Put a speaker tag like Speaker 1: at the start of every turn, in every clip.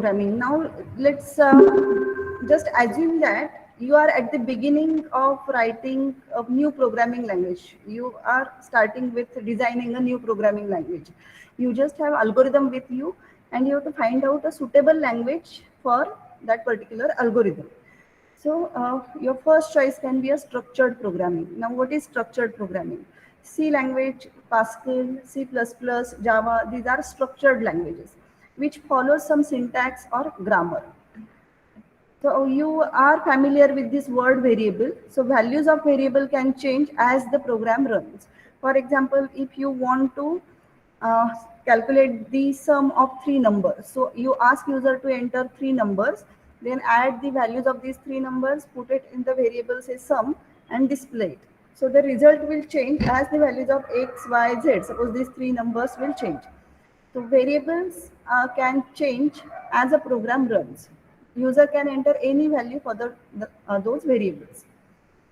Speaker 1: programming. Now let's just assume that you are at the beginning of writing a new programming language. You are starting with designing a new programming language. You just have algorithm with you, and you have to find out a suitable language for that particular algorithm. So your first choice can be a structured programming. Now what is structured programming? C language, Pascal, C++, Java, these are structured languages which follow some syntax or grammar. So you are familiar with this word variable. So values of variable can change as the program runs. For example, if you want to uh, calculate the sum of three numbers, so you ask user to enter three numbers, then add the values of these three numbers, put it in the variable say sum, and display it. So the result will change as the values of x, y, z. Suppose these three numbers will change. So variables can change as a program runs. User can enter any value for those variables.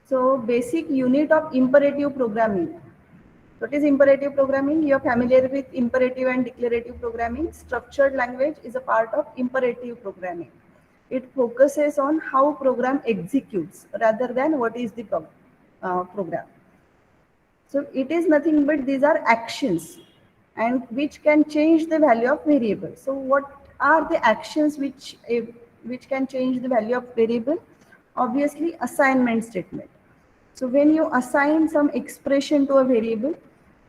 Speaker 1: So basic unit of imperative programming. What is imperative programming? You are familiar with imperative and declarative programming. Structured language is a part of imperative programming. It focuses on how program executes rather than what is the program. So it is nothing but these are actions and which can change the value of variable. So what are the actions which can change the value of variable? Obviously assignment statement. So when you assign some expression to a variable,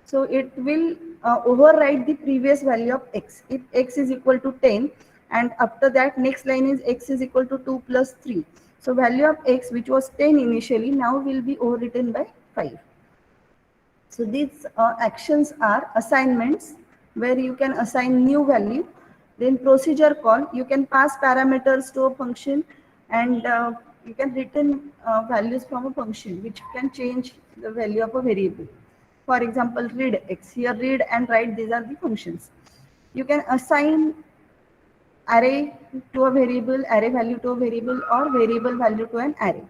Speaker 1: so it will override the previous value of x. If x is equal to 10 and after that next line is x is equal to 2 plus 3. So value of x which was 10 initially now will be overwritten by 5. So these actions are assignments where you can assign new value. Then procedure call, you can pass parameters to a function and you can return values from a function which can change the value of a variable. For example, read x, here read and write, these are the functions. You can assign array to a variable, array value to a variable, or variable value to an array,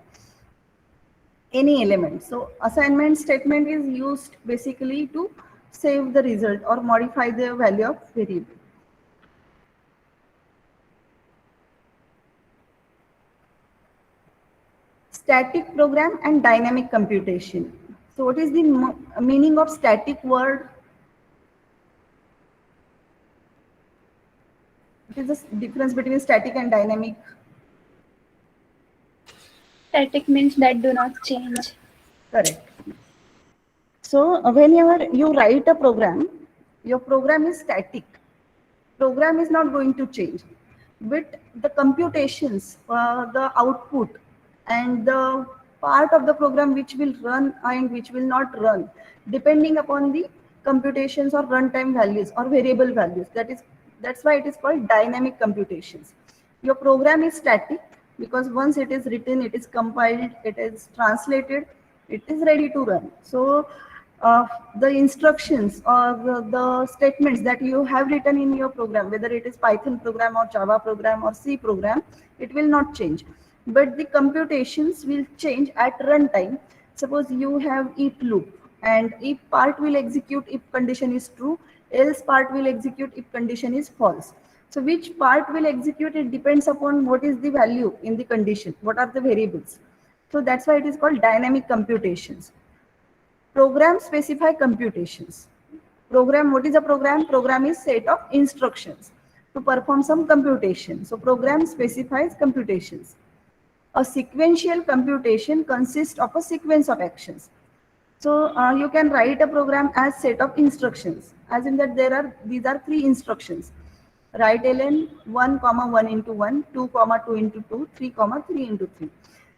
Speaker 1: any element. So assignment statement is used basically to save the result or modify the value of variable. Static program and dynamic computation. So what is the meaning of static word? What is the difference between static and dynamic?
Speaker 2: Static means that do not change.
Speaker 1: Correct. So whenever you write a program, your program is static. Program is not going to change, but the computations, the output, and the part of the program which will run and which will not run, depending upon the computations or runtime values or variable values. That's why it is called dynamic computations. Your program is static because once it is written, it is compiled, it is translated, it is ready to run. So the instructions or the statements that you have written in your program, whether it is Python program or Java program or C program, it will not change. But the computations will change at runtime. Suppose you have if loop and if part will execute if condition is true, else part will execute if condition is false. So which part will execute, it depends upon what is the value in the condition, what are the variables. So that's why it is called dynamic computations. Program specify computations. Program, what is a program? Program is set of instructions to perform some computation. So program specifies computations. A sequential computation consists of a sequence of actions. So you can write a program as set of instructions, as in that these are three instructions. Write ln 1 comma 1 into 1, 2 comma 2 into 2, 3 comma 3 into 3.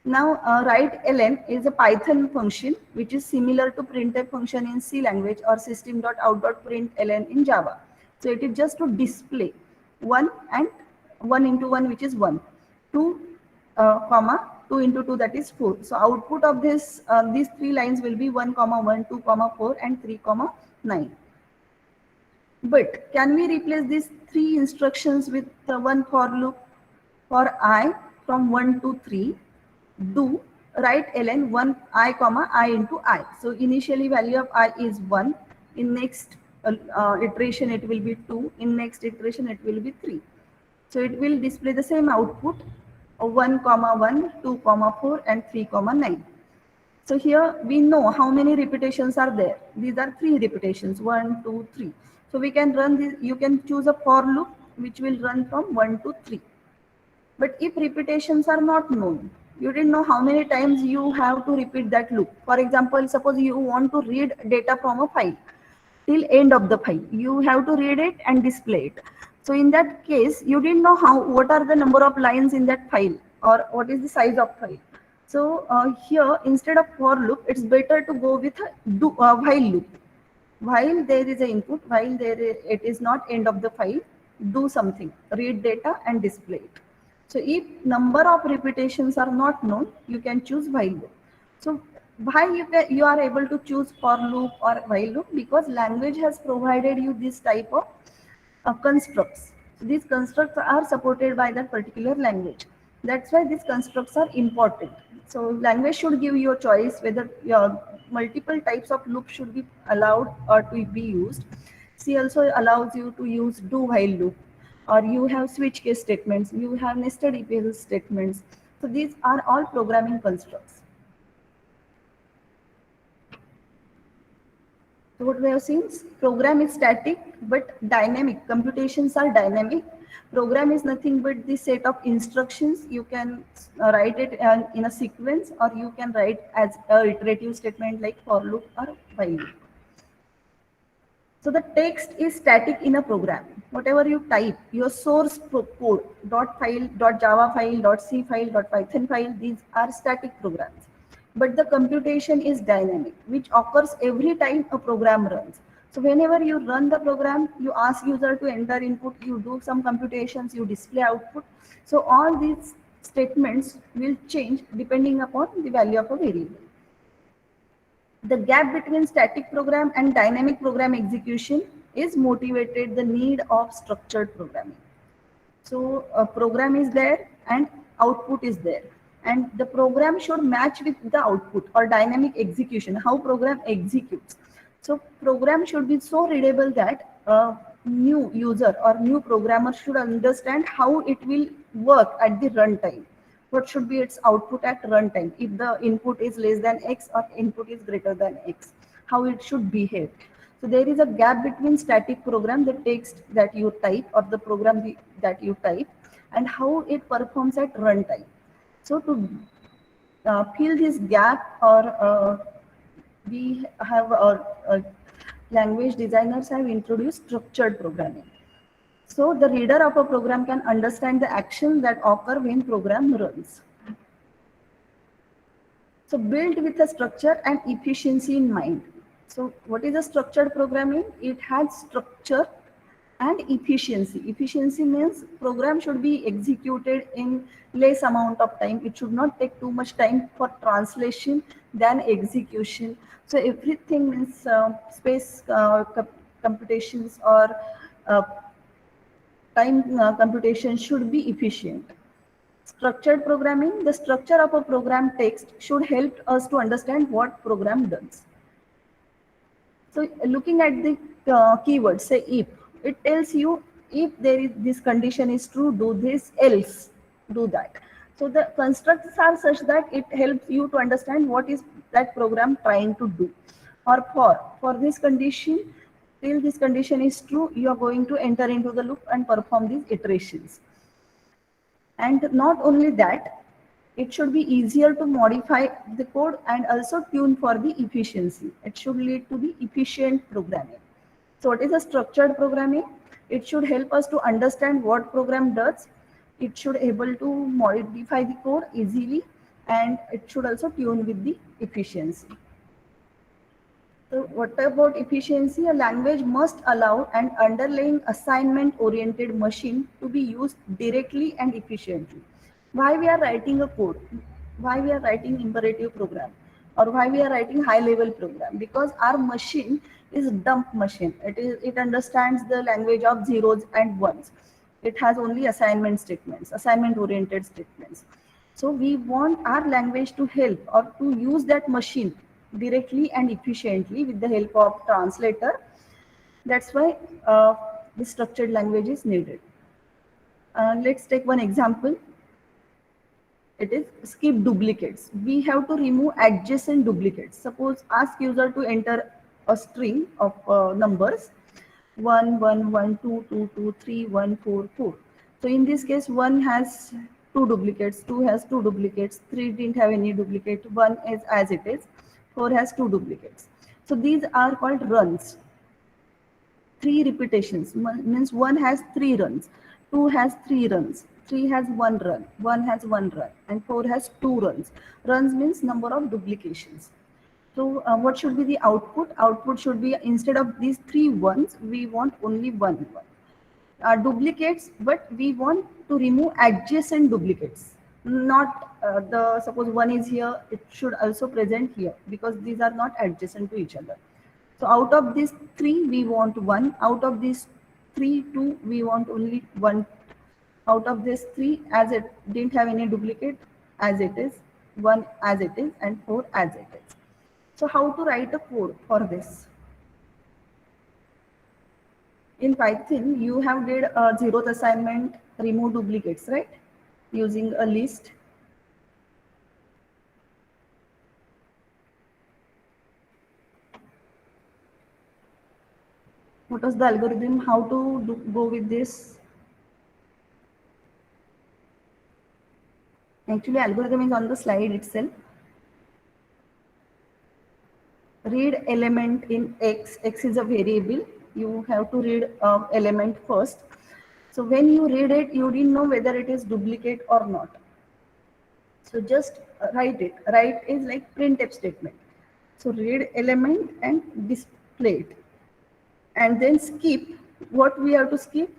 Speaker 1: Now write ln is a Python function which is similar to printf function in C language or system.out.println in Java. So it is just to display 1 and 1 into 1 which is 1, 2 comma 2 into 2 that is 4. So output of this these three lines will be 1 comma 1, 2 comma 4 and 3 comma 9. But can we replace these three instructions with one for loop? For I from 1 to 3, do write ln 1 I comma I into I. So initially value of I is 1. In next iteration it will be 2. In next iteration it will be 3. So it will display the same output of 1, 1, 2, 4, and 3, 9. So here we know how many repetitions are there. These are 3 repetitions, 1, 2, 3. So we can run this, you can choose a for loop which will run from 1 to 3. But if repetitions are not known, you didn't know how many times you have to repeat that loop. For example, suppose you want to read data from a file till end of the file. You have to read it and display it. So in that case, you didn't know what are the number of lines in that file or what is the size of file. So here, instead of for loop, it's better to go with a while loop. While there is an input, while it is not end of the file, do something, read data and display it. So if number of repetitions are not known, you can choose while loop. So why you are able to choose for loop or while loop? Because language has provided you this type of constructs. These constructs are supported by that particular language. That's why these constructs are important. So language should give you a choice whether your multiple types of loops should be allowed or to be used. C also allows you to use do while loop, or you have switch case statements, you have nested if else statements. So these are all programming constructs. So what we have seen, program is static but dynamic. Computations are dynamic. Program is nothing but the set of instructions. You can write it in a sequence, or you can write as a iterative statement like for loop or while loop. So the text is static in a program. Whatever you type, your source code, .file, .java file, .c file, .python file, these are static programs. But the computation is dynamic, which occurs every time a program runs. So whenever you run the program, you ask user to enter input, you do some computations, you display output. So all these statements will change depending upon the value of a variable. The gap between static program and dynamic program execution is motivated the need of structured programming. So a program is there and output is there, and the program should match with the output or dynamic execution, how program executes. So program should be so readable that a new user or new programmer should understand how it will work at the runtime. What should be its output at runtime? If the input is less than X or input is greater than X, how it should behave. So there is a gap between static program, the text that you type or the program that you type, and how it performs at runtime. So to fill this gap, or we have language designers have introduced structured programming. So the reader of a program can understand the actions that occur when program runs. So built with a structure and efficiency in mind. So what is a structured programming? It has structure and efficiency. Efficiency means program should be executed in less amount of time. It should not take too much time for translation than execution. So everything means space computations or time computation should be efficient. Structured programming, the structure of a program text should help us to understand what program does. So looking at the keyword, say if, it tells you if there is this condition is true, do this, else do that. So the constructs are such that it helps you to understand what is that program trying to do. Or for this condition, till this condition is true, you are going to enter into the loop and perform these iterations. And not only that, it should be easier to modify the code and also tune for the efficiency. It should lead to the efficient programming. So what is a structured programming? It should help us to understand what program does. It should able to modify the code easily, and it should also tune with the efficiency. So what about efficiency? A language must allow an underlying assignment-oriented machine to be used directly and efficiently. Why we are writing a code? Why we are writing imperative program? Or why we are writing high-level program? Because our machine is dump machine. It understands the language of zeros and ones. It has only assignment statements, assignment-oriented statements. So we want our language to help or to use that machine directly and efficiently with the help of translator. That's why the structured language is needed. Let's take one example. It is skip duplicates. We have to remove adjacent duplicates. Suppose ask user to enter a string of numbers 1, 1, 1, 2, 2, 2, 3, 1, 4, 4. So in this case, 1 has two duplicates, 2 has two duplicates, 3 didn't have any duplicate, 1 is as it is, 4 has two duplicates. So these are called runs. Three repetitions means one has three runs, two has three runs, three has one has one run, and four has two runs. Runs means number of duplications. So what should be the output? Output should be, instead of these three ones, we want only one. Duplicates, but we want to remove adjacent duplicates. Not suppose one is here, it should also present here, because these are not adjacent to each other. So out of these three, we want one. Out of these three, two, we want only one. Out of this three, as it didn't have any duplicate, as it is, one as it is, and four as it is. So how to write a code for this? In Python, you have did a zeroth assignment, remove duplicates, right? Using a list. What was the algorithm? How to go with this? Actually, algorithm is on the slide itself. Read element in X. X is a variable. You have to read element first. So when you read it, you didn't know whether it is duplicate or not. So just write it. Write is like printf statement. So read element and display it. And then skip. What we have to skip?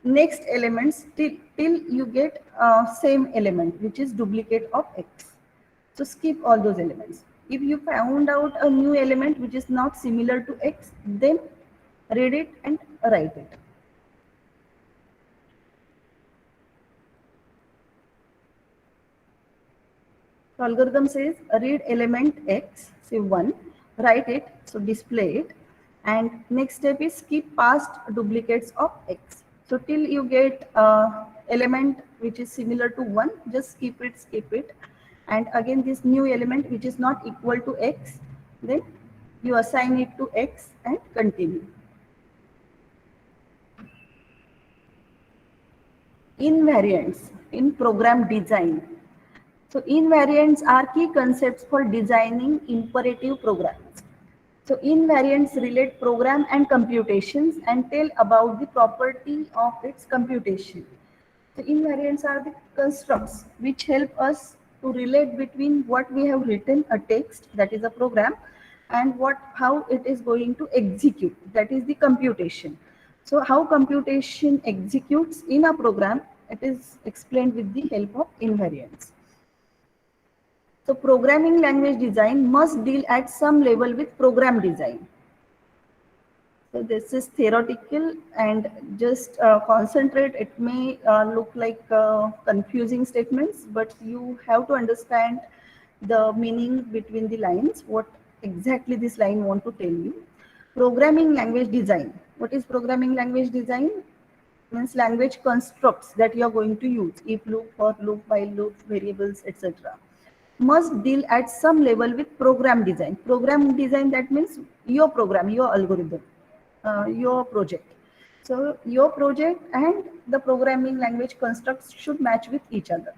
Speaker 1: Next elements till you get same element, which is duplicate of X. So skip all those elements. If you found out a new element which is not similar to X, then read it and write it. So algorithm says read element X, say 1, write it, so display it, and next step is skip past duplicates of X. So till you get element which is similar to 1, just skip it, and again this new element which is not equal to X, then you assign it to X and continue. Invariants in program design. So invariants are key concepts for designing imperative programs. So invariants relate program and computations and tell about the property of its computation. So invariants are the constructs which help us to relate between what we have written, a text, that is a program, and how it is going to execute, that is the computation. So how computation executes in a program, it is explained with the help of invariants. So programming language design must deal at some level with program design. So this is theoretical, and just concentrate. It may look like confusing statements, but you have to understand the meaning between the lines, what exactly this line want to tell you. Programming language design. What is programming language design? Means language constructs that you are going to use, if loop, for loop, while loop, variables, etc. Must deal at some level with program design. Program design, that means your program, your algorithm, your project. So your project and the programming language constructs should match with each other.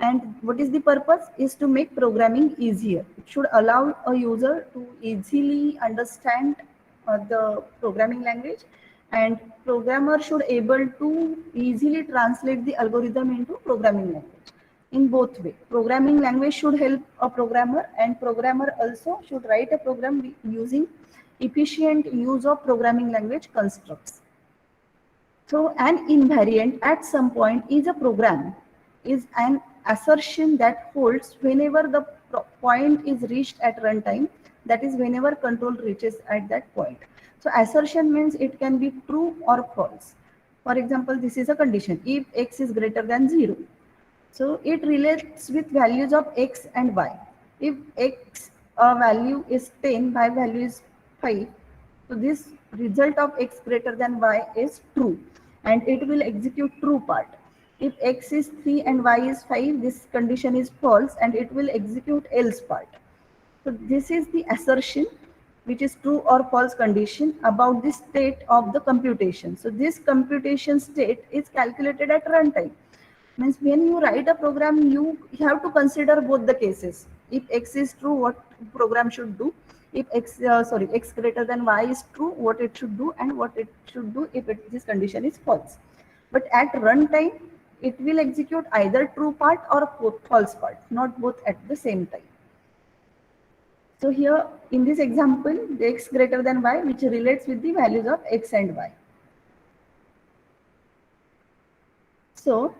Speaker 1: And what is the purpose? Is to make programming easier. It should allow a user to easily understand the programming language, and programmer should able to easily translate the algorithm into programming language. In both way, programming language should help a programmer, and programmer also should write a program using efficient use of programming language constructs. So an invariant at some point is a program, is an assertion that holds whenever the point is reached at runtime, that is whenever control reaches at that point. So assertion means it can be true or false. For example, this is a condition, if X is greater than 0. So it relates with values of X and Y. If X value is 10, Y value is 5, so this result of X greater than Y is true. and it will execute true part. If x is 3 and y is 5, this condition is false and it will execute else part. So this is the assertion which is true or false condition about the state of the computation. So this computation state is calculated at runtime. Means when you write a program, you have to consider both the cases. If x is true, what program should do? If x greater than y is true, what it should do, and what it should do if this condition is false. But at runtime, it will execute either true part or false part, not both at the same time. So here in this example, the x greater than y, which relates with the values of x and y. So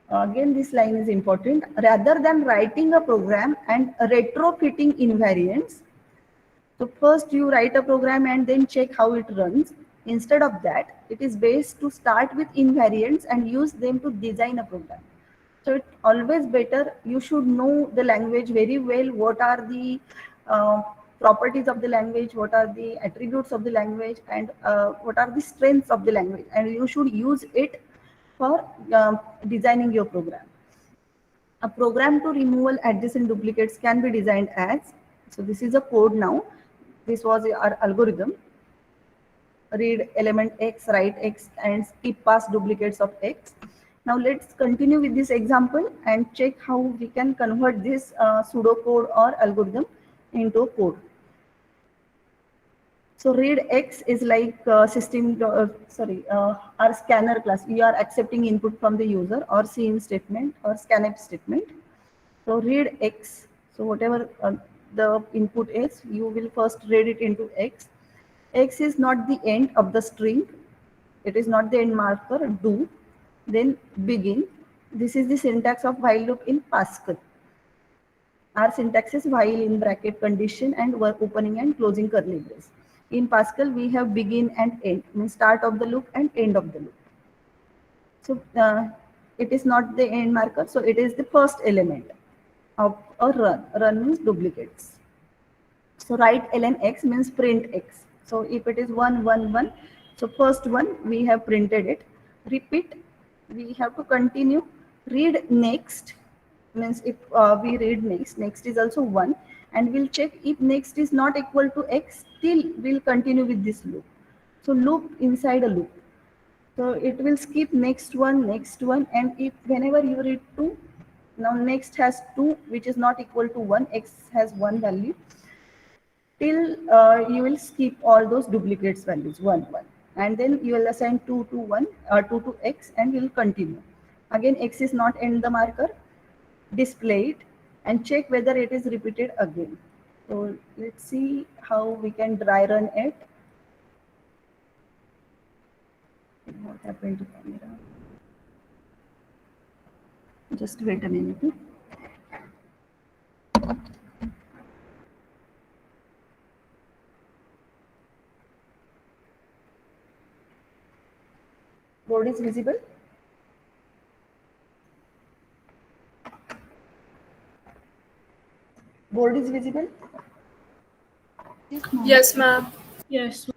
Speaker 1: again, this line is important. Rather than writing a program and retrofitting invariants, so first you write a program and then check how it runs. Instead of that, it is best to start with invariants and use them to design a program. So it's always better, you should know the language very well, what are the properties of the language, what are the attributes of the language, and what are the strengths of the language, and you should use it for designing your program. A program to removal adjacent duplicates can be designed as, so this is a code now, this was our algorithm. Read element x, write x, and skip past duplicates of x. Now let's continue with this example and check how we can convert this pseudocode or algorithm into code. So read x is like our scanner class. We are accepting input from the user, or cin statement or scanf statement. So read x. So whatever the input is, you will first read it into x. X is not the end of the string. It is not the end marker. Do, then begin. This is the syntax of while loop in Pascal. Our syntax is while in bracket condition and opening and closing curly brace. In Pascal, we have begin and end, means start of the loop and end of the loop. So it is not the end marker, so it is the first element of a run. Run means duplicates. So write ln x means print x. So if it is 1, 1, 1, so first one we have printed it. Repeat, we have to continue. Read next means if we read next, next is also 1, and we'll check if next is not equal to x, still we'll continue with this loop. So loop inside a loop. So it will skip next one, and if whenever you read 2, now next has 2 which is not equal to 1, x has 1 value, till you will skip all those duplicates values 1, 1, and then you will assign 2 to 1 or 2 to x, and you will continue. Again, x is not end the marker, display it and check whether it is repeated again. So let's see how we can dry run it. What happened to camera? Just wait a minute. Board is visible? Board is visible?
Speaker 3: Yes, ma'am.
Speaker 4: Yes.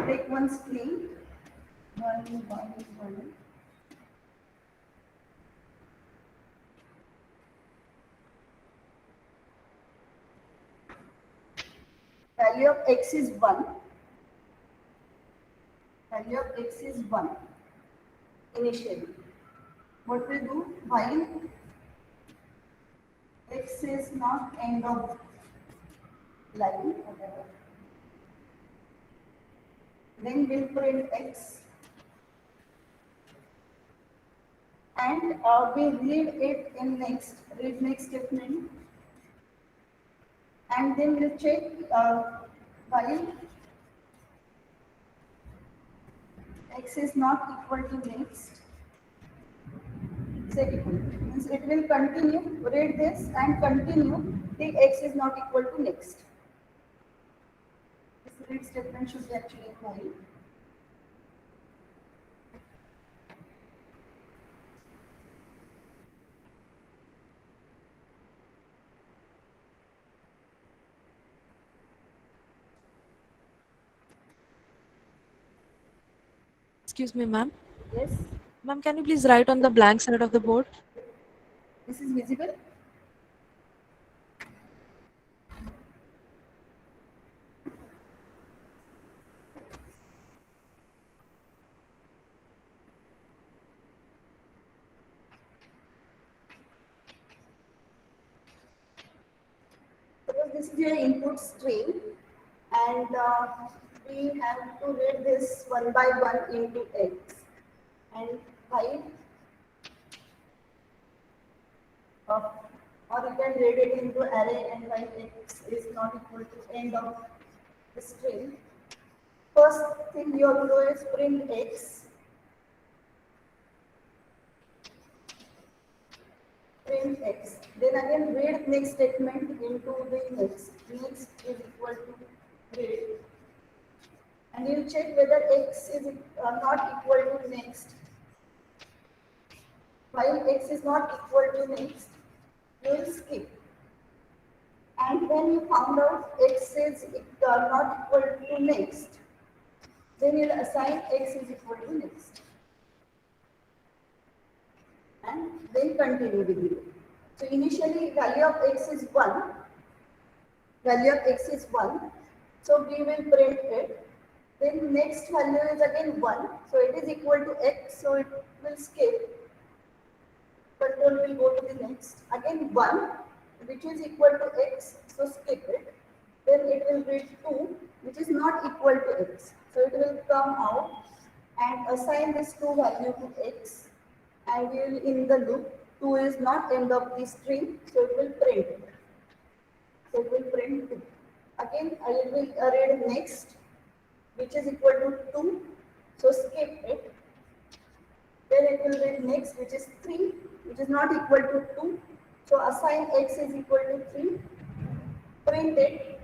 Speaker 1: Take one screen. One. Value of x is 1. Value of x is 1 initially. What we do while x is not end of line, whatever. Then we'll print x, and we read it in next, read next statement, and then we'll check while x is not equal to next, set equal, means it will continue, read this and continue till x is not equal to next. This read statement should be actually while.
Speaker 3: Excuse me, ma'am.
Speaker 1: Yes,
Speaker 3: Ma'am, can you please write on the blank side of the board?
Speaker 1: this is visible. Suppose this is your input stream, and we have to read this one by one into x. And while uh, or you can read it into array, and while x is not equal to end of the string. First thing you have to do is print x, print x. Then again read next statement into the next. Next is equal to read. And you check whether x is not equal to next. While x is not equal to next, you will skip. And when you found out x is not equal to next, then you'll assign x is equal to next. And then continue with it. So initially value of x is 1. Value of x is 1. So we will print it. Then next value is again 1. So it is equal to x. So it will skip. Control will go to the next. Again 1, which is equal to x. So skip it. Then it will read 2, which is not equal to x. So it will come out and assign this 2 value to x. And we will in the loop. 2 is not end of the string. So it will print it. So it will print 2. Again, I will read next, which is equal to 2. So skip it. Then it will read next, which is 3, which is not equal to 2. So assign x is equal to 3. Print it.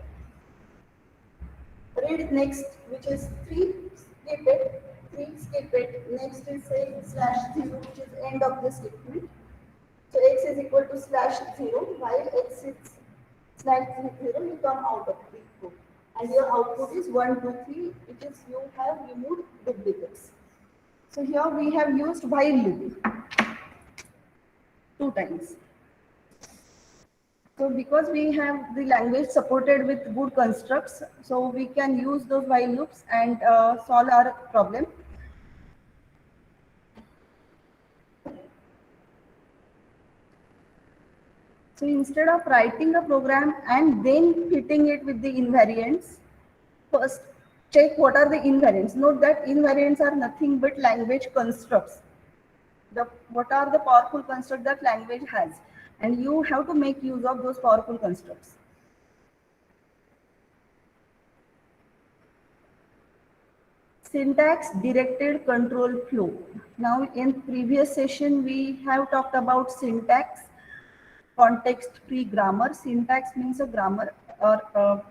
Speaker 1: Read next, which is 3. Skip it. 3, skip it. Next is say /0, which is end of the statement. So x is equal to /0, while x is /0, you come out of the code. And your output is 1, 2, 3, which is you have removed duplicates. So here we have used while loop 2 times. So because we have the language supported with good constructs, so we can use those while loops and solve our problem. So instead of writing a program and then fitting it with the invariants, first check what are the invariants. Note that invariants are nothing but language constructs. What are the powerful constructs that language has, and you have to make use of those powerful constructs. Syntax directed control flow. Now in previous session we have talked about syntax, context free grammar. Syntax means a grammar or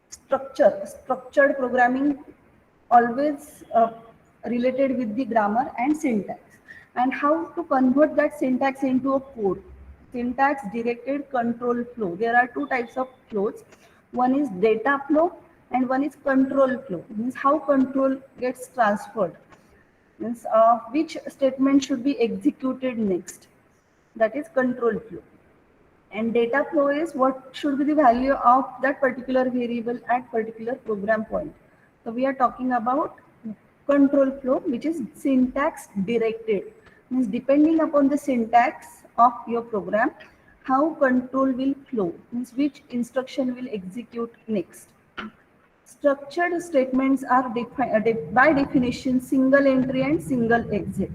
Speaker 1: structured programming, always related with the grammar and syntax, and how to convert that syntax into a code. Syntax directed control flow. There are 2 types of flows. One is data flow and one is control flow. Means how control gets transferred. Means which statement should be executed next. That is control flow. And data flow is what should be the value of that particular variable at particular program point. So we are talking about control flow, which is syntax directed. Means depending upon the syntax of your program, how control will flow, means which instruction will execute next. Structured statements are by definition single entry and single exit.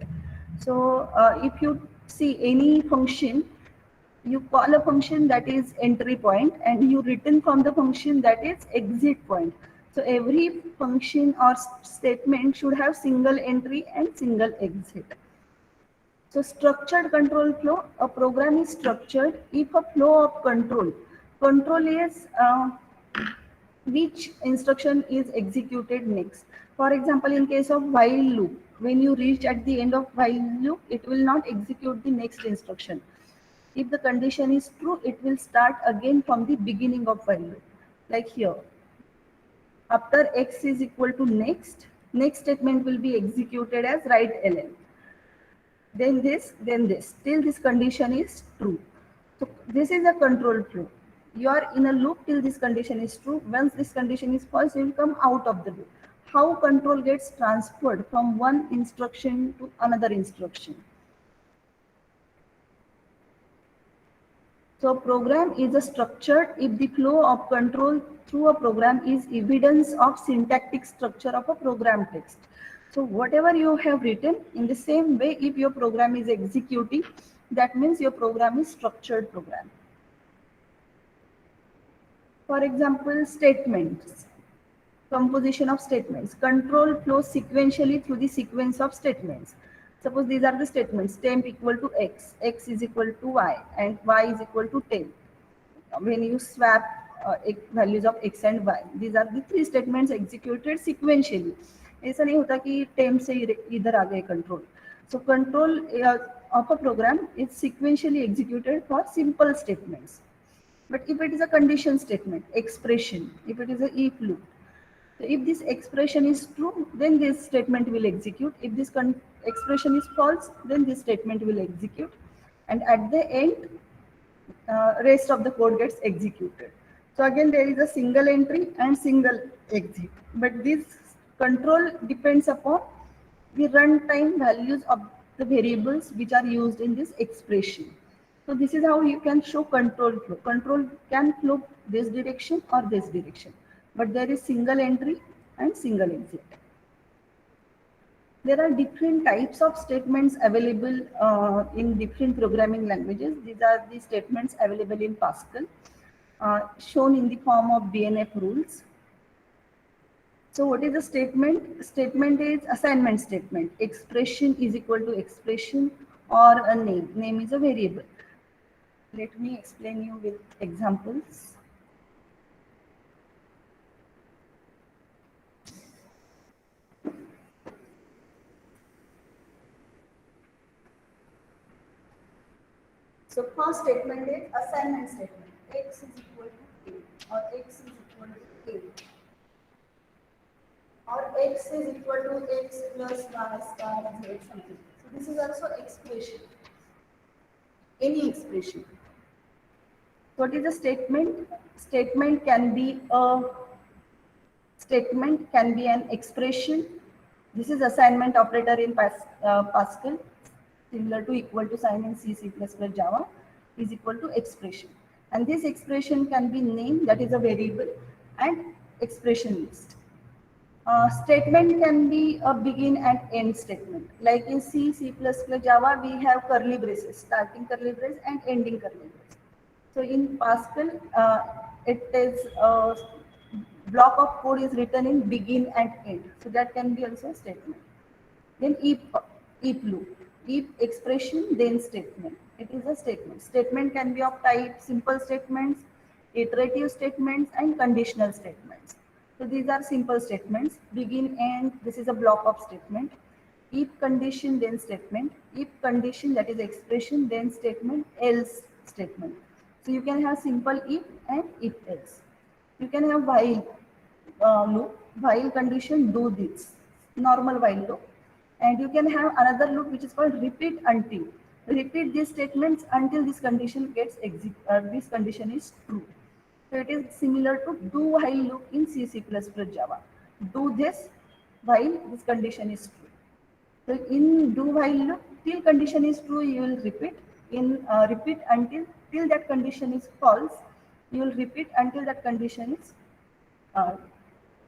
Speaker 1: So if you see any function, you call a function that is entry point and you return from the function that is exit point. So every function or statement should have single entry and single exit. So structured control flow, a program is structured if a flow of control is which instruction is executed next. For example, in case of while loop, when you reach at the end of while loop, it will not execute the next instruction. If the condition is true, it will start again from the beginning of while loop. Like here, after x is equal to next, Next statement will be executed as write ln. Then this, till this condition is true. So this is a control flow. You are in a loop till this condition is true. Once this condition is false, you will come out of the loop. How control gets transferred from one instruction to another instruction. So program is a structured if the flow of control through a program is evidence of syntactic structure of a program text. So whatever you have written, in the same way, if your program is executing, that means your program is structured program. For example, statements, composition of statements. Control flows sequentially through the sequence of statements. Suppose these are the statements: temp equal to x, x is equal to y, and y is equal to temp. When you swap values of x and y, these are the three statements executed sequentially. ऐसा नहीं होता कि temp से इधर आ गए control. So control of a program is sequentially executed for simple statements. But if it is a condition statement, expression, if it is a if loop, so if this expression is true, then this statement will execute. If this expression is false, then this statement will execute. And at the end, rest of the code gets executed. So again, there is a single entry and single exit. But this control depends upon the runtime values of the variables which are used in this expression. So this is how you can show control flow. Control can flow this direction or this direction, but there is single entry and single exit. There are different types of statements available in different programming languages. These are the statements available in Pascal, shown in the form of BNF rules. So what is a statement? Statement is assignment statement. Expression is equal to expression or a name. Name is a variable. Let me explain you with examples. So first statement is assignment statement. X is equal to A, or X is equal to A, or X is equal to X plus Y star Z something. So this is also expression. Any expression. What is a statement? Statement can be an expression. This is assignment operator in Pascal, similar to equal to sign in C, C++, Java, is equal to expression. And this expression can be name, that is a variable, and expression list. Statement can be a begin and end statement. Like in C, C++, Java, we have curly braces, starting curly brace and ending curly brace. So in Pascal, it is a block of code is written in begin and end. So that can be also a statement. Then if loop, if expression, then statement. It is a statement. Statement can be of type simple statements, iterative statements, and conditional statements. So these are simple statements. Begin, end, this is a block of statement. If condition, then statement. If condition, that is expression, then statement, else statement. So you can have simple if and if else. You can have while loop, while condition, do this, normal while loop. And you can have another loop which is called repeat until. Repeat these statements until this condition gets this condition is true. So it is similar to do while loop in C, C++, Java. Do this while this condition is true. So in do while loop, till condition is true, you will repeat. In repeat until till that condition is false, you will repeat until that condition is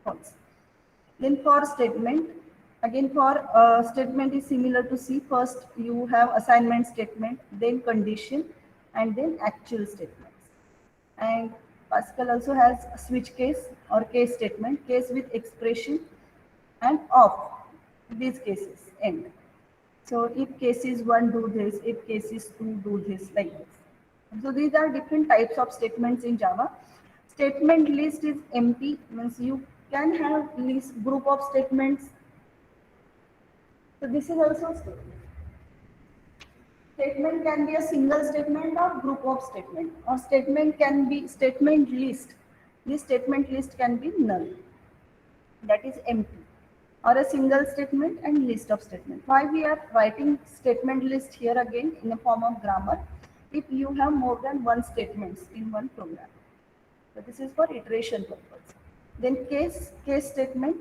Speaker 1: false. Then for statement, again for statement is similar to C. First you have assignment statement, then condition, and then actual statements. And Pascal also has a switch case or case statement, case with expression and off. These cases end. So if case is 1, do this. If case is 2, do this, like this. So these are different types of statements in Java. Statement list is empty, means you can have list group of statements. So this is also a statement. Statement can be a single statement or group of statement, or statement can be statement list. This statement list can be null, that is empty. or a single statement and list of statements. Why we are writing statement list here again in the form of grammar? If you have more than one statements in one program. So this is for iteration purpose. Then case statement.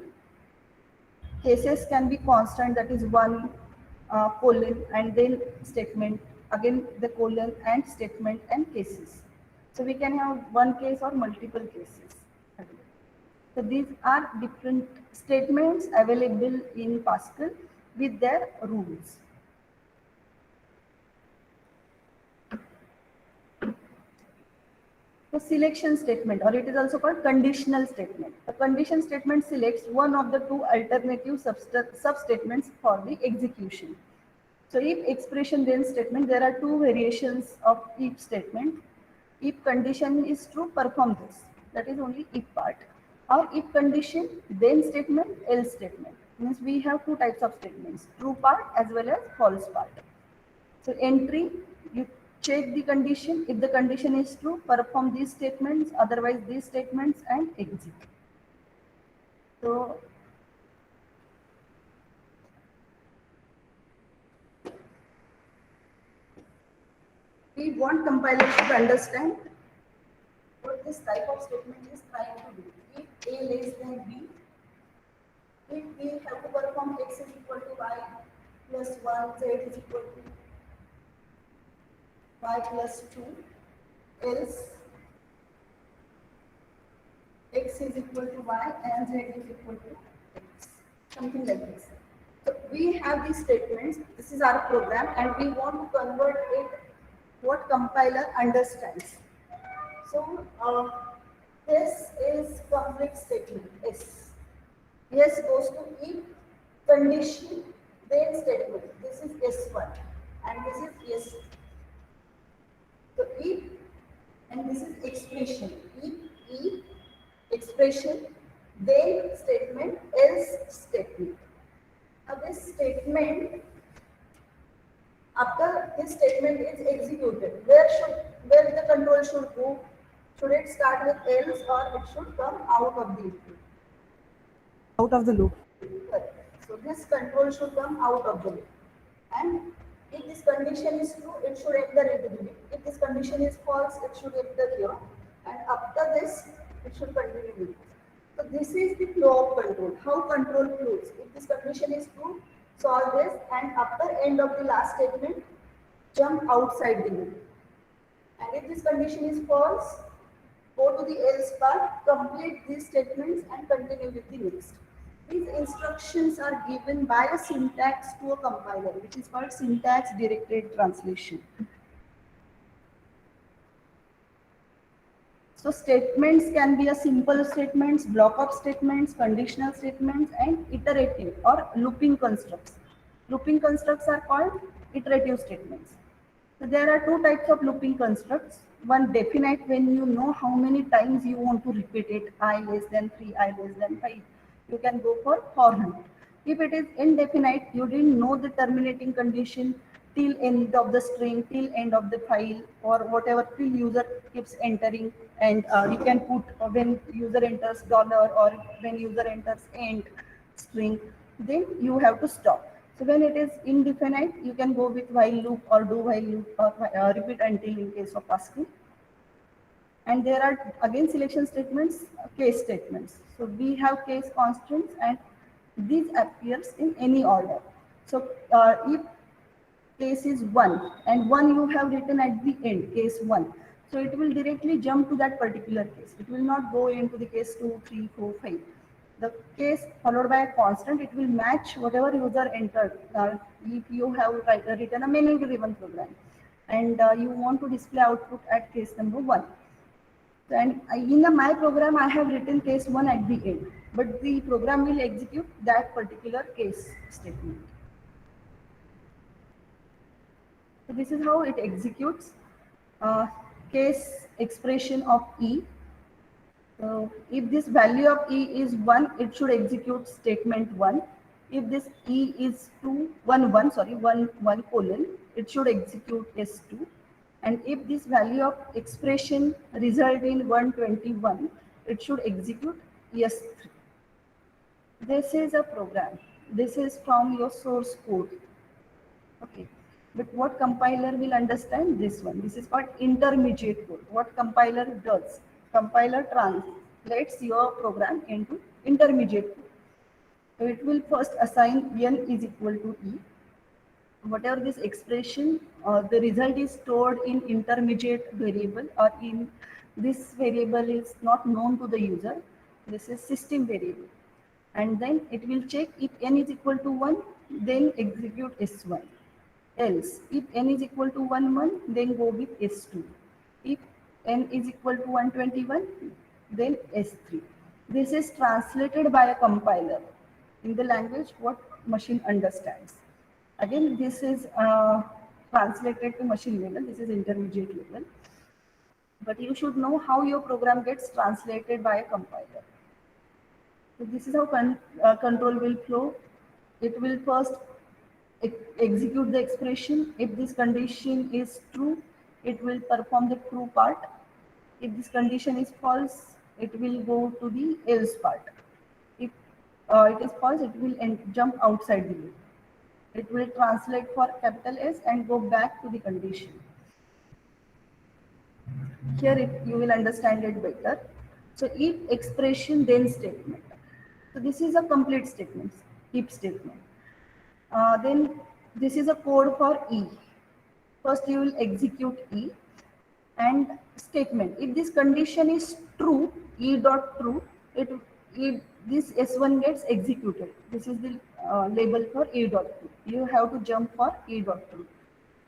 Speaker 1: Cases can be constant, that is one colon and then statement, again the colon and statement and cases. So we can have one case or multiple cases. So these are different statements available in Pascal with their rules. The selection statement, or it is also called conditional statement. The condition statement selects one of the two alternative substatements for the execution. So if expression then statement, there are two variations of if statement. If condition is true, perform this. That is only if part. Or if condition, then statement, else statement. Means we have two types of statements, true part as well as false part. So entry, you check the condition. If the condition is true, perform these statements, otherwise these statements, and exit. So we want compilers to understand what this type of statement is trying to do. If A less than B, if we have to perform x is equal to y plus 1, z is equal to y plus 2, else x is equal to y and z is equal to x, something like this. So we have these statements, this is our program, and we want to convert it what compiler understands. So this is complete statement S. S goes to if condition then statement. This is S1 and this is S2. So if and this is expression. If expression then statement else statement. Now this statement, after this statement is executed, where the control should go? Should it start with else or it should come out of the loop?
Speaker 3: Out of the loop.
Speaker 1: Correct. So this control should come out of the loop. And if this condition is true, it should enter into the loop. If this condition is false, it should enter here. And after this, it should continue with it. So this is the flow of control. How control flows. If this condition is true, solve this, and after end of the last statement, jump outside the loop. And if this condition is false, go to the else part, complete these statements and continue with the next. These instructions are given by a syntax to a compiler, which is called syntax directed translation. So statements can be a simple statements, block of statements, conditional statements, and iterative or looping constructs. Looping constructs are called iterative statements. So there are two types of looping constructs. One definite, when you know how many times you want to repeat it, I less than 3, I less than 5. You can go for loop. If it is indefinite, you didn't know the terminating condition till end of the string, till end of the file, or whatever, till user keeps entering, and you can put when user enters dollar or when user enters end string, then you have to stop. So when it is indefinite, you can go with while loop or do while loop or repeat until in case of Pascal. And there are again selection statements, case statements. So we have case constants and these appears in any order. So if case is 1 and 1 you have written at the end, case 1. So it will directly jump to that particular case. It will not go into the case 2, 3, 4, 5. The case followed by a constant, it will match whatever user entered. If you have written a menu driven program and you want to display output at case number 1. And in my program, I have written case 1 at the end, but the program will execute that particular case statement. So this is how it executes case expression of E. So if this value of E is 1, it should execute statement 1. If this E is 1 colon, it should execute S2. And if this value of expression result in 121, it should execute S3. This is a program. This is from your source code. Okay. But what compiler will understand this one? This is called intermediate code. What compiler does? Compiler translates your program into intermediate code. So it will first assign n is equal to e. Whatever this expression, the result is stored in intermediate variable, or in this variable is not known to the user. This is system variable. And then it will check if n is equal to 1, then execute s1. Else, if n is equal to 1, then go with s2. If n is equal to 121, then s3. This is translated by a compiler in the language what machine understands. Again, this is translated to machine level. This is intermediate level. But you should know how your program gets translated by a compiler. So this is how control will flow. It will first execute the expression. If this condition is true, it will perform the true part. If this condition is false, it will go to the else part. If it is false, it will jump outside the loop. It will translate for capital S and go back to the condition. Here you will understand it better. So if expression then statement. So this is a complete statement, if statement. Then this is a code for E. First you will execute E and statement. If this condition is true, E dot true, this S1 gets executed. This is the label for E dot true. You have to jump for E dot true.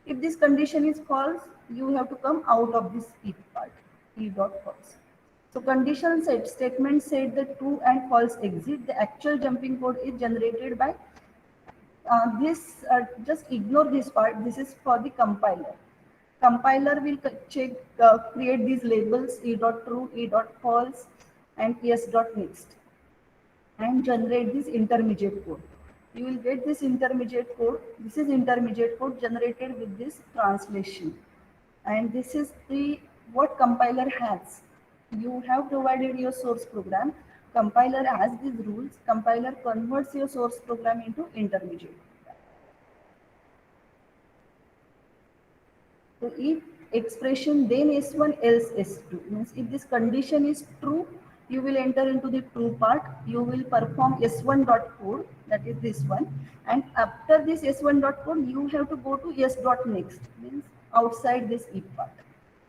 Speaker 1: If this condition is false, you have to come out of this if part, E dot false. So condition set statement said the true and false exit. The actual jumping code is generated by just ignore this part. This is for the compiler. Compiler will check, create these labels E dot true, E dot false, and S dot next, and generate this intermediate code. You will get this intermediate code. This is intermediate code generated with this translation, and this is the what compiler has. You have provided your source program. Compiler has these rules. Compiler converts your source program into intermediate. So if expression then S1 else S2 means if this condition is true, you will enter into the true part. You will perform S1 dot code, that is this one, and after this S1 dot code, you have to go to S dot next, means outside this if part.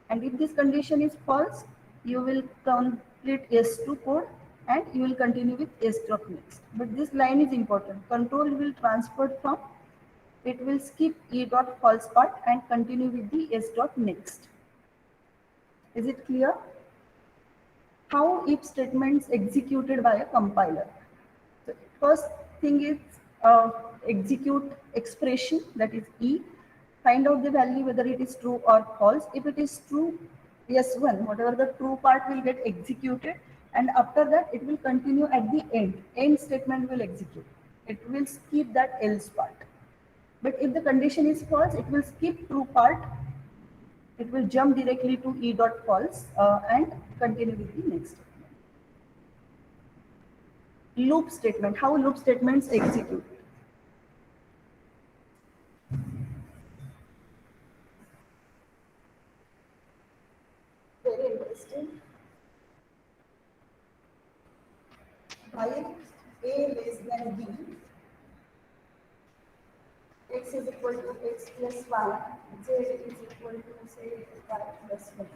Speaker 1: And if this condition is false, you will complete S2 code and you will continue with S dot next. But this line is important. Control will transfer from, it will skip E dot false part and continue with the S dot next. Is it clear? How if statements executed by a compiler? So first thing is execute expression, that is E. Find out the value whether it is true or false. If it is true, S1, whatever the true part will get executed, and after that it will continue at the end. End statement will execute. It will skip that else part. But if the condition is false, it will skip true part. It will jump directly to E dot false and continue with the next statement. Loop statement. How loop statements execute? Very interesting. While A less than B, x is equal to x plus 1, z is equal to say y plus 1.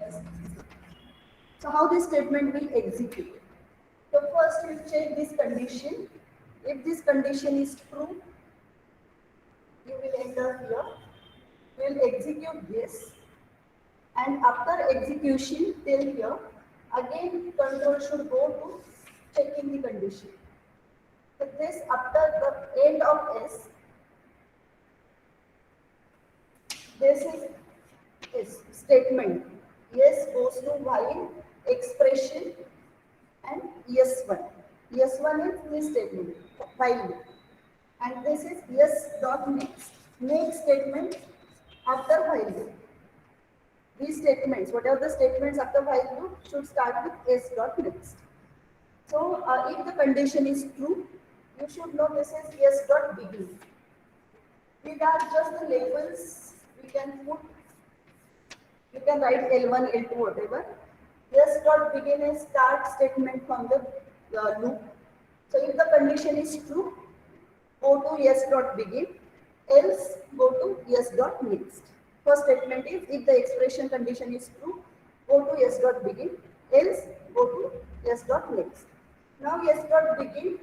Speaker 1: Yes. So how this statement will execute? So first we'll check this condition. If this condition is true, you will enter here. We will execute this, and after execution till here, again control should go to checking the condition. So this after the end of S, this is statement. Yes goes to while expression and S1. S1 is this statement, while. And this is yes dot next. Next statement after while. these statements, whatever the statements after while loop, should start with s dot next. So if the condition is true, you should know this is s dot begin. These are just the labels we can put. You can write L1, L2, whatever. S dot begin is start statement from the loop. So if the condition is true, go to s dot begin, else go to s dot next. First statement is if the expression condition is true, go to s dot begin, else go to s dot next. Now s dot begin,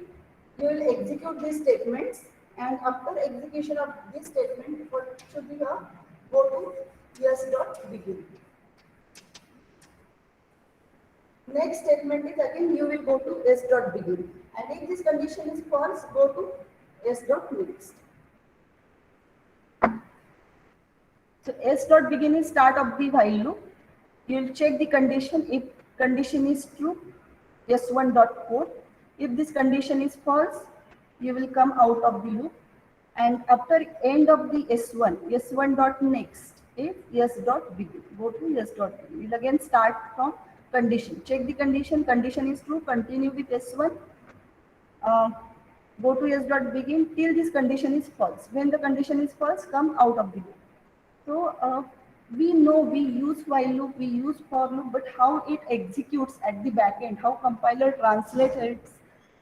Speaker 1: you will execute these statements, and after execution of this statement, what should be here? Go to s dot begin. Next statement is again you will go to s dot begin, and if this condition is false, go to s dot next. So s dot begin is start of the while loop. You will check the condition. If condition is true, s1 dot code. If this condition is false, you will come out of the loop. And after end of the s1 dot next, if s dot begin, go to s dot begin. You will again start from condition. Check the condition. Condition is true. Continue with s1. Go to s dot begin till this condition is false. When the condition is false, come out of the loop. So we know we use while loop, we use for loop, but how it executes at the back end, how compiler translates it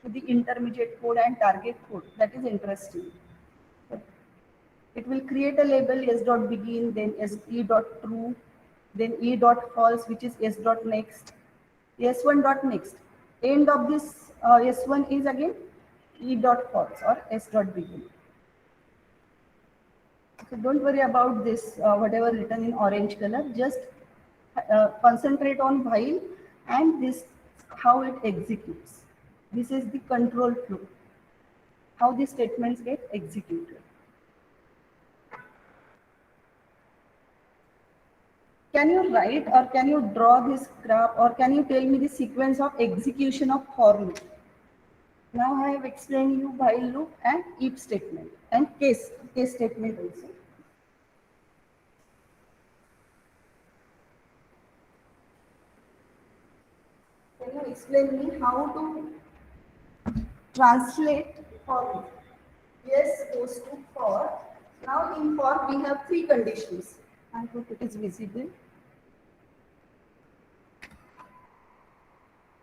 Speaker 1: to the intermediate code and target code, that is interesting. It will create a label s dot begin, then e dot true, then e dot false, which is s dot next, s1 dot next. End of this s1 is again e dot false or s dot begin. So don't worry about this, whatever written in orange color, just concentrate on while and this, how it executes. This is the control flow, how the statements get executed. Can you write or can you draw this graph, or can you tell me the sequence of execution of for loop? Now I have explained you while loop and if statement and case statement also. Can you explain me how to translate for loop? Yes goes to for. Now in for we have three conditions. I hope it is visible.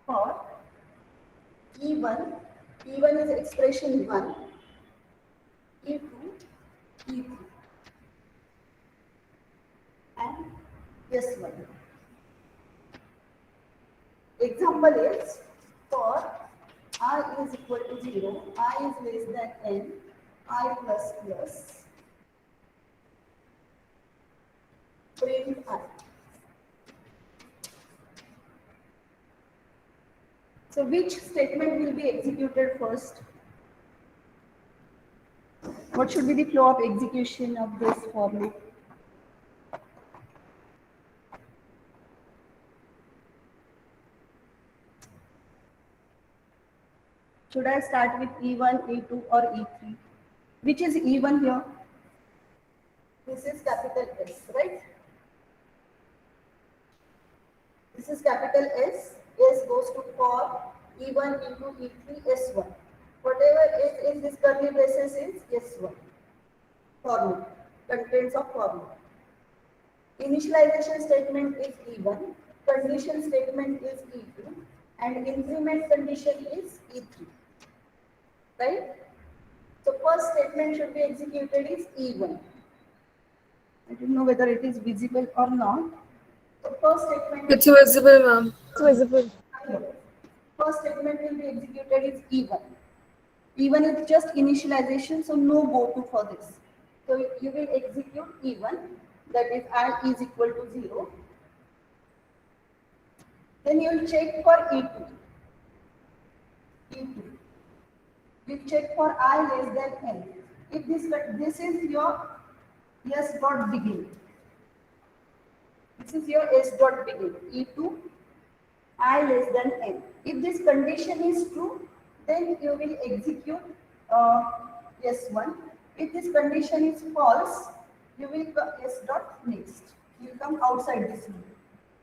Speaker 1: For E1 is expression 1, E2, E3, and S1. Example is for I is equal to 0, I is less than n, I plus plus, print I. So which statement will be executed first? What should be the flow of execution of this for loop? Should I start with E1, E2 or E3? Which is E1 here? This is capital S, right? This is capital S. S goes to for E1, E2, E3, S1. Whatever is in this curly braces is S1. For loop. Contents of for loop. Initialization statement is E1. Condition statement is E2. And increment condition is E3. Right? So first statement should be executed is E1. I don't know whether it is visible or not. So first statement.
Speaker 4: It's visible, ma'am.
Speaker 3: It's visible.
Speaker 1: First statement will be executed is E1. E1 is just initialization, so no go to for this. So you will execute E1, that is I is equal to 0. Then you will check for E2. You check for I less than n. If this is your s dot begin. This is your s dot begin. E2 I less than n. If this condition is true, then you will execute S1. If this condition is false, you will go s dot next. You come outside this loop.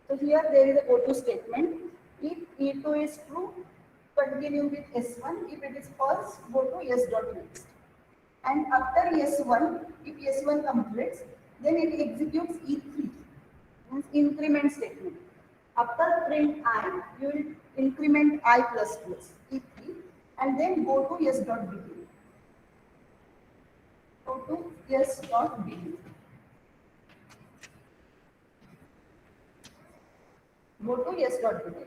Speaker 1: So here there is a go to statement. If E2 is true, continue with S1. If it is false, go to S dot next. And after S1, if S1 completes, then it executes E3, means increment statement. After print I, you will increment I plus plus E3 and then go to S dot begin. Go to S dot begin. Go to yes dot begin.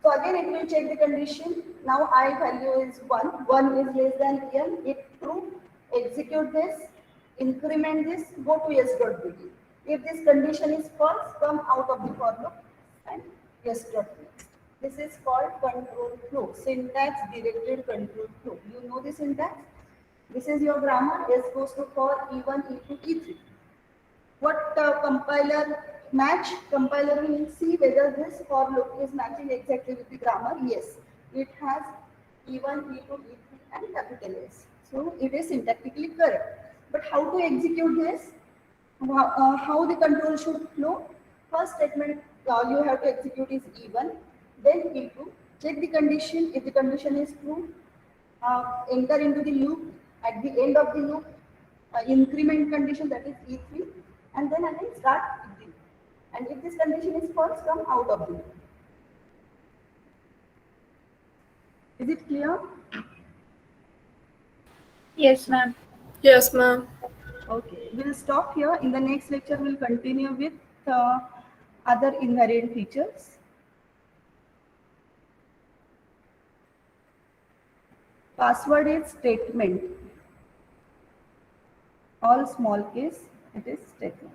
Speaker 1: So again it will check the condition. Now I value is 1. 1 is less than n. If true, execute this, increment this, go to yes dot begin. If this condition is false, come out of the for loop and yes dot next. This is called control flow. Syntax directed control flow. You know the syntax? This is your grammar. S goes to for E1, E2, E3. What compiler match? Compiler will see whether this for loop is matching exactly with the grammar. Yes, it has E1, E2, E3 and capital S. So it is syntactically correct. But how to execute this? How the control should flow? First statement you have to execute is E1, then E2. Check the condition. If the condition is true, enter into the loop. At the end of the loop, increment condition, that is E3, and then again start with the loop. And if this condition is false, come out of the loop. Is it clear?
Speaker 2: Yes, ma'am.
Speaker 4: Yes, ma'am.
Speaker 1: Okay, we'll stop here. In the next lecture, we'll continue with other invariant features. Password is statement. All small case, it is statement.